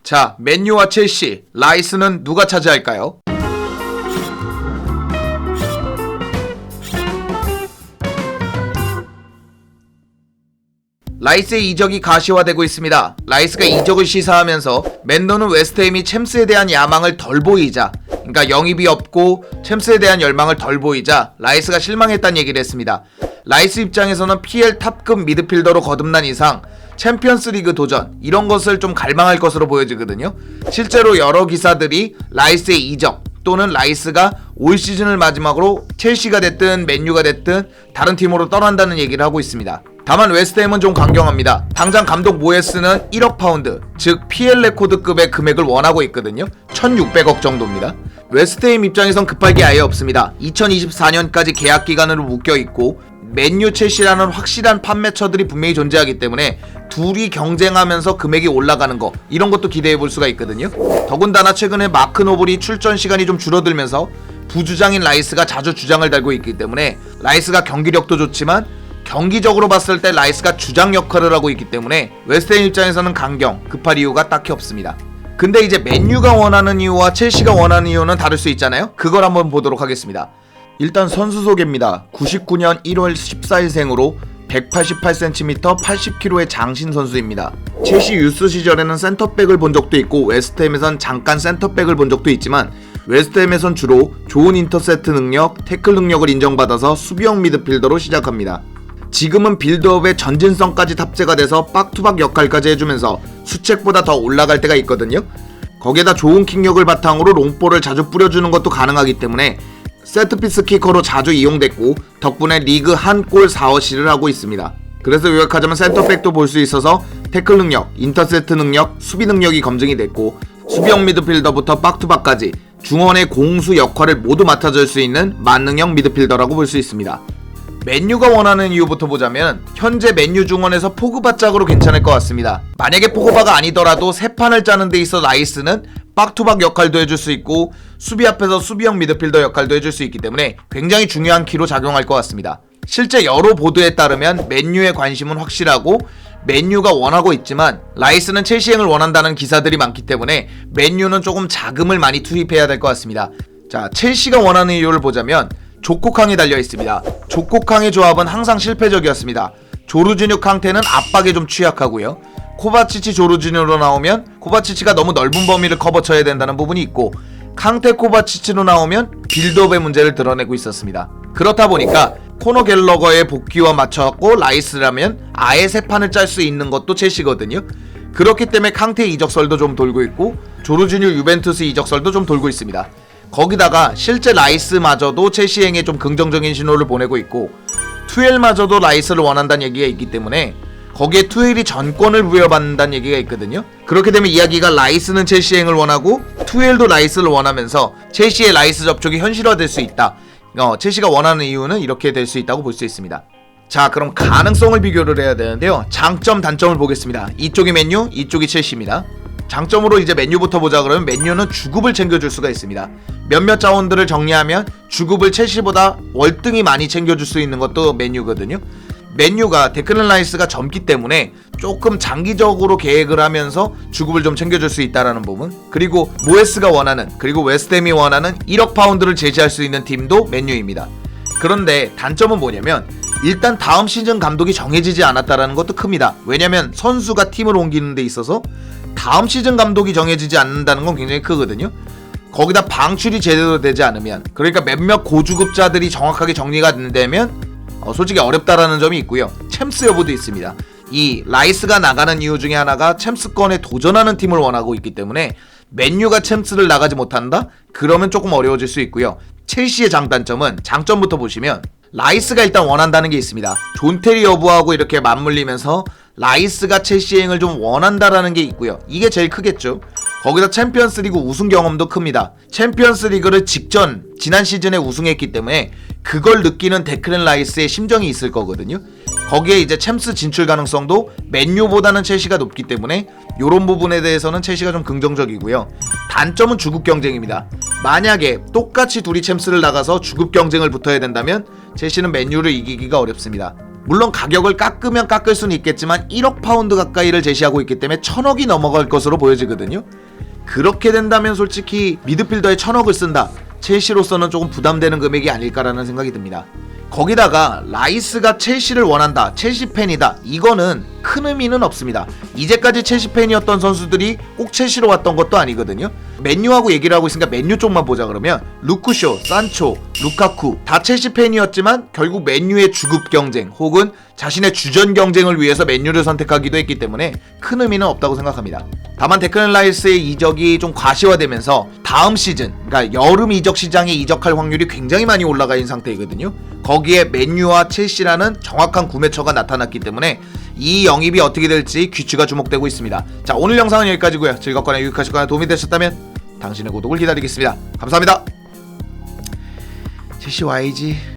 자, 맨유와 첼시, 라이스는 누가 차지할까요? 라이스의 이적이 가시화되고 있습니다. 라이스가 이적을 시사하면서 맨더는 웨스트햄이 챔스에 대한 야망을 덜 보이자, 그러니까 영입이 없고 챔스에 대한 열망을 덜 보이자 라이스가 실망했다는 얘기를 했습니다. 라이스 입장에서는 PL 탑급 미드필더로 거듭난 이상 챔피언스 리그 도전 이런 것을 좀 갈망할 것으로 보여지거든요. 실제로 여러 기사들이 라이스의 이적 또는 라이스가 올 시즌을 마지막으로 첼시가 됐든 맨유가 됐든 다른 팀으로 떠난다는 얘기를 하고 있습니다. 다만 웨스트햄은 좀 강경합니다. 당장 감독 모예스는 1억 파운드, 즉 PL 레코드급의 금액을 원하고 있거든요. 1600억 정도입니다. 웨스트햄 입장에선 급할 게 아예 없습니다. 2024년까지 계약 기간으로 묶여있고 맨유 첼시라는 확실한 판매처들이 분명히 존재하기 때문에 둘이 경쟁하면서 금액이 올라가는 거 이런 것도 기대해 볼 수가 있거든요. 더군다나 최근에 마크 노블이 출전 시간이 좀 줄어들면서 부주장인 라이스가 자주 주장을 달고 있기 때문에 라이스가 경기력도 좋지만 경기적으로 봤을 때 라이스가 주장 역할을 하고 있기 때문에 웨스트햄 입장에서는 강경, 급할 이유가 딱히 없습니다. 근데 이제 맨유가 원하는 이유와 첼시가 원하는 이유는 다를 수 있잖아요. 그걸 한번 보도록 하겠습니다. 일단 선수 소개입니다. 99년 1월 14일생으로 188cm 80kg의 장신 선수입니다. 첼시 유스 시절에는 센터백을 본 적도 있고 웨스트햄에선 잠깐 센터백을 본 적도 있지만 웨스트햄에선 주로 좋은 인터셉트 능력, 태클 능력을 인정받아서 수비형 미드필더로 시작합니다. 지금은 빌드업에 전진성까지 탑재가 돼서 박투박 역할까지 해주면서 수책보다 더 올라갈 때가 있거든요. 거기에다 좋은 킥력을 바탕으로 롱볼을 자주 뿌려주는 것도 가능하기 때문에 세트피스 키커로 자주 이용됐고 덕분에 리그 한 골 4어시를 하고 있습니다. 그래서 요약하자면 센터백도 볼 수 있어서 태클 능력, 인터셉트 능력, 수비 능력이 검증이 됐고 수비형 미드필더부터 박투박까지 중원의 공수 역할을 모두 맡아줄 수 있는 만능형 미드필더라고 볼 수 있습니다. 맨유가 원하는 이유부터 보자면 현재 맨유 중원에서 포그바 짝으로 괜찮을 것 같습니다. 만약에 포그바가 아니더라도 세 판을 짜는 데 있어 라이스는 박투박 역할도 해줄 수 있고 수비 앞에서 수비형 미드필더 역할도 해줄 수 있기 때문에 굉장히 중요한 키로 작용할 것 같습니다. 실제 여러 보도에 따르면 맨유의 관심은 확실하고 맨유가 원하고 있지만 라이스는 첼시행을 원한다는 기사들이 많기 때문에 맨유는 조금 자금을 많이 투입해야 될 것 같습니다. 자, 첼시가 원하는 이유를 보자면 조코캉이 달려있습니다. 조코캉의 조합은 항상 실패적이었습니다. 조르지뉴 캉테는 압박에 좀 취약하고요. 코바치치 조르지뉴로 나오면 코바치치가 너무 넓은 범위를 커버쳐야 된다는 부분이 있고 캉테 코바치치로 나오면 빌드업의 문제를 드러내고 있었습니다. 그렇다 보니까 코너 갤러거의 복귀와 맞춰갖고 라이스라면 아예 세 판을 짤 수 있는 것도 첼시거든요. 그렇기 때문에 캉테 이적설도 좀 돌고 있고 조르지뉴 유벤투스 이적설도 좀 돌고 있습니다. 거기다가 실제 라이스마저도 첼시행에 좀 긍정적인 신호를 보내고 있고 투엘마저도 라이스를 원한다는 얘기가 있기 때문에 거기에 투엘이 전권을 부여받는다는 얘기가 있거든요. 그렇게 되면 이야기가 라이스는 첼시행을 원하고 투엘도 라이스를 원하면서 첼시의 라이스 접촉이 현실화될 수 있다. 첼시가 원하는 이유는 이렇게 될 수 있다고 볼 수 있습니다. 자, 그럼 가능성을 비교를 해야 되는데요. 장점, 단점을 보겠습니다. 이쪽이 맨유, 이쪽이 첼시입니다. 장점으로 이제 맨유부터 보자 그러면 맨유는 주급을 챙겨줄 수가 있습니다. 몇몇 자원들을 정리하면 주급을 첼시보다 월등히 많이 챙겨줄 수 있는 것도 맨유거든요. 맨유가 데클란 라이스가 젊기 때문에 조금 장기적으로 계획을 하면서 주급을 좀 챙겨줄 수 있다는 부분, 그리고 모에스가 원하는, 그리고 웨스트햄이 원하는 1억 파운드를 제시할 수 있는 팀도 맨유입니다. 그런데 단점은 뭐냐면 일단 다음 시즌 감독이 정해지지 않았다는 것도 큽니다. 왜냐면 선수가 팀을 옮기는 데 있어서 다음 시즌 감독이 정해지지 않는다는 건 굉장히 크거든요. 거기다 방출이 제대로 되지 않으면, 그러니까 몇몇 고주급자들이 정확하게 정리가 되면 솔직히 어렵다라는 점이 있고요. 챔스 여부도 있습니다. 이 라이스가 나가는 이유 중에 하나가 챔스권에 도전하는 팀을 원하고 있기 때문에 맨유가 챔스를 나가지 못한다? 그러면 조금 어려워질 수 있고요. 첼시의 장단점은, 장점부터 보시면 라이스가 일단 원한다는 게 있습니다. 존 테리 여부하고 이렇게 맞물리면서 라이스가 첼시행을 좀 원한다라는 게 있고요. 이게 제일 크겠죠. 거기다 챔피언스리그 우승 경험도 큽니다. 챔피언스리그를 지난 시즌에 우승했기 때문에 그걸 느끼는 데클란 라이스의 심정이 있을 거거든요. 거기에 이제 챔스 진출 가능성도 맨유보다는 첼시가 높기 때문에 이런 부분에 대해서는 첼시가 좀 긍정적이고요. 단점은 주급 경쟁입니다. 만약에 똑같이 둘이 챔스를 나가서 주급 경쟁을 붙어야 된다면 첼시는 맨유를 이기기가 어렵습니다. 물론 가격을 깎으면 깎을 수는 있겠지만 1억 파운드 가까이를 제시하고 있기 때문에 1000억이 넘어갈 것으로 보여지거든요. 그렇게 된다면 솔직히 미드필더에 1000억을 쓴다, 첼시로서는 조금 부담되는 금액이 아닐까라는 생각이 듭니다. 거기다가 라이스가 첼시를 원한다, 첼시 팬이다, 이거는 큰 의미는 없습니다. 이제까지 첼시 팬이었던 선수들이 꼭 첼시로 왔던 것도 아니거든요. 맨유하고 얘기를 하고 있으니까 맨유 쪽만 보자. 그러면 루크쇼, 산초, 루카쿠 다 첼시 팬이었지만 결국 맨유의 주급 경쟁 혹은 자신의 주전 경쟁을 위해서 맨유를 선택하기도 했기 때문에 큰 의미는 없다고 생각합니다. 다만 데클랜 라이스의 이적이 좀 과시화되면서 다음 시즌, 그러니까 여름 이적 시장에 이적할 확률이 굉장히 많이 올라가 있는 상태이거든요. 거기에 맨유와 첼시라는 정확한 구매처가 나타났기 때문에 이 영입이 어떻게 될지 귀추가 주목되고 있습니다. 자, 오늘 영상은 여기까지고요. 즐겁거나 유익하시거나 도움이 되셨다면 당신의 구독을 기다리겠습니다. 감사합니다. 첼시 와야지.